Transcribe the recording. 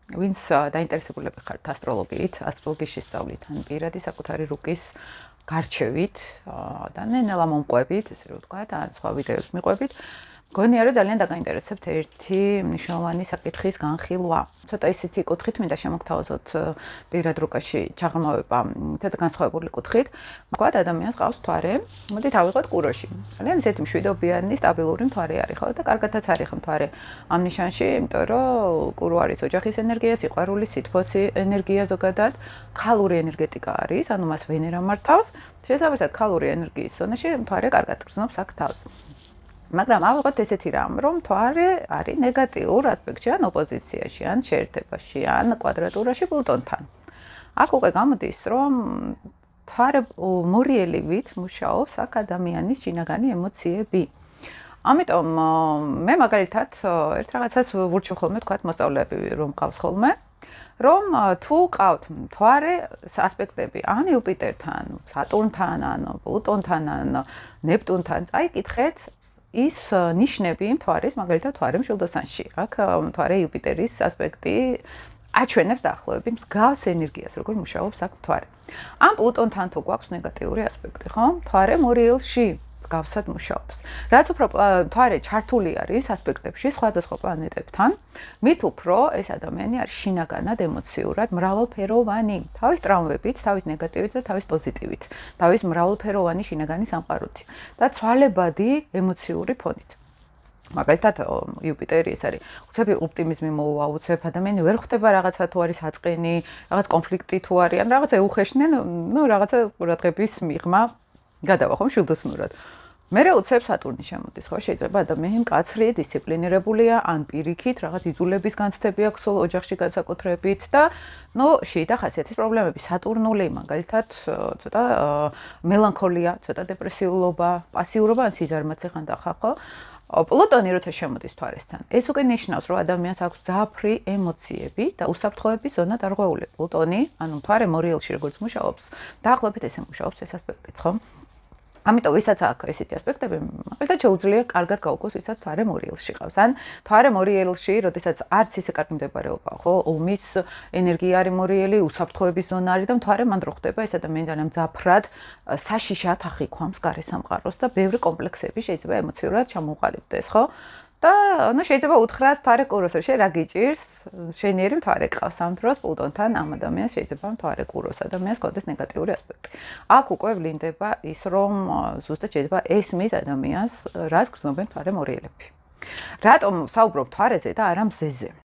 ვინც დაინტერესებულები ხართ ასტროლოგიით, ასტროლოგიის შესწავლით, ან პირადი საკუთარი რუკის გარჩევით და ნელა მომყვებით, ესე რომ ვთქვათ, ან სხვა ვიდეოს მიყვებით, მგონია რომ ძალიან დაგაინტერესებთ ერთი მნიშვნელოვანი საკითხის განხილვა. ცოტა ისეთი კუთხით მინდა შემოგთავაზოთ პირად რუკაში ჩაღრმავება, ცოტა განსხვავებული კუთხით. ვთქვათ, ადამიანს ყავს მთვარე, მოდით ავიღოთ კუროში. ძალიან ისეთი მშვიდობიანი, სტაბილური მთვარე არის, ხო? და კარგადაც არის მთვარე ამ ნიშანში, იმიტომ რომ კურო არის ოჯახის ენერგია, სიყვარული, სითბოსი ენერგია ზოგადად, ქალური ენერგეტიკა არის, ანუ მას ვენერა მართავს. შესაბამისად, ქალური ენერგიის ზონაში მთვარე კარგად გრძნობს აქ თავს. მაგრამ ავიღოთ ესეთი რამ, რომ მთვარე არის ნეგატიურ ასპექტში, ან ოპოზიციაში, ან შეერთებაში, ან კვადრატურაში პლუტონთან. აქ უკვე გამოდის, რომ მთვარე მორიელივით მუშაობს აქ ადამიანის შინაგანი ემოციები. ამიტომ მე მაგალითად ერთ რაღაცას ვურჩევ ხოლმე, თქვათ მოსწავლეები რომ ყავს ხოლმე, რომ თუ ყავთ მთვარე ასპექტები, ან იუპიტერთან, სატურნთან, ან პლუტონთან, ან ნეპტუნთან, წაიკითხეთ ის ნიშნები მთვარის, მაგალითად მთვარე მშვილდოსანში. აქ მთვარე იუპიტერის ასპექტი აჩვენებს დაახლოებით მსგავს ენერგიას, როგორ მუშაობს აქ მთვარე. ამ პლუტონთან თუ გვაქვს ნეგატიური ასპექტი, ხო? მთვარე მორიელში მსგავსად მუშაობს. რაც უფრო მთვარე ჩართული არის ასპექტებში სხვადასხვა პლანეტებთან, მით უფრო ეს ადამიანი არის შინაგანად ემოციურად მრავალფეროვანი, თავის ტრაუმებით, თავის ნეგატივით და თავის პოზიტივით, თავის მრავალფეროვანი შინაგანი სამყაროთი და ცვალებადი ემოციური ფონით. მაგალითად, იუპიტერი ეს არის უცებ ოპტიმიზმი მოუვა, უცებ ადამიანი ვერ ხვდება რაღაცა თუ არის აწყენი, რაღაც კონფლიქტი თუ არის, ან რაღაცა უხეშნენ, რაღაცა ყურადღების მიღმა გადავა ხომ მშვილდოსნურად. მერე უცებ სატურნი შემოდის, ხო? შეიძლება ადამიანი მკაცრი, დისციპლინირებულია, ან პირიქით რაღაც იძულების განცდები აქვს ოჯახში განსაკუთრებით და შეიდა ხასიათის პრობლემები, სატურნული, მაგალითად, ცოტა მელანქოლია, ცოტა დეპრესიულობა, პასიურობა, ან სიზარმაცე ხანდახან, ხო? პლუტონი როცა შემოდის მთვარესთან, ეს უკვე ნიშნავს, რომ ადამიანს აქვს ძაფრი ემოციები და უსაფრთხოების ზონა დარღვეული. პლუტონი, ანუ მთვარე მორიელში როგორც მუშაობს, დაახლოებით ესე მუშაობს ეს ასპექტიც, ხო? ამიტომ ვისაც აქვს ესეთი ასპექტები, მაგალითად შეუძლია კარგად გაუგოს, ვისაც მთვარე მორიელში ყავს. ან მთვარე მორიელში, როდესაც არც ისე კარგი მდებარეობა, ხო? ომის ენერგია არის მორიელი, უსაფრთხოების ზონა არის და მთვარე მანდ რო ხდება, ეს ადამიანი ძალიან მძაფრად, საშიშად ახიქვამს გარე სამყაროს და ბევრი კომპლექსები შეიძლება ემოციურად ჩამოუყალიბდეს, ხო? და შეიძლება უთხრას მთვარე კუროს, შენ რა გიჭირს? შენიერი მთვარე ყავს ამ დროს პლუტონთან ამ ადამიანს შეიძლება მთვარე კუროს ადამიანს გქონდეს ნეგატიური ასპექტი. აქ უკვე ვლინდება ის, რომ ზუსტად შეიძლება ესმის ადამიანს, რას გრძნობენ მთვარე მორიელები. რატომ საუბრობ მთვარეზე და არა მზეზე?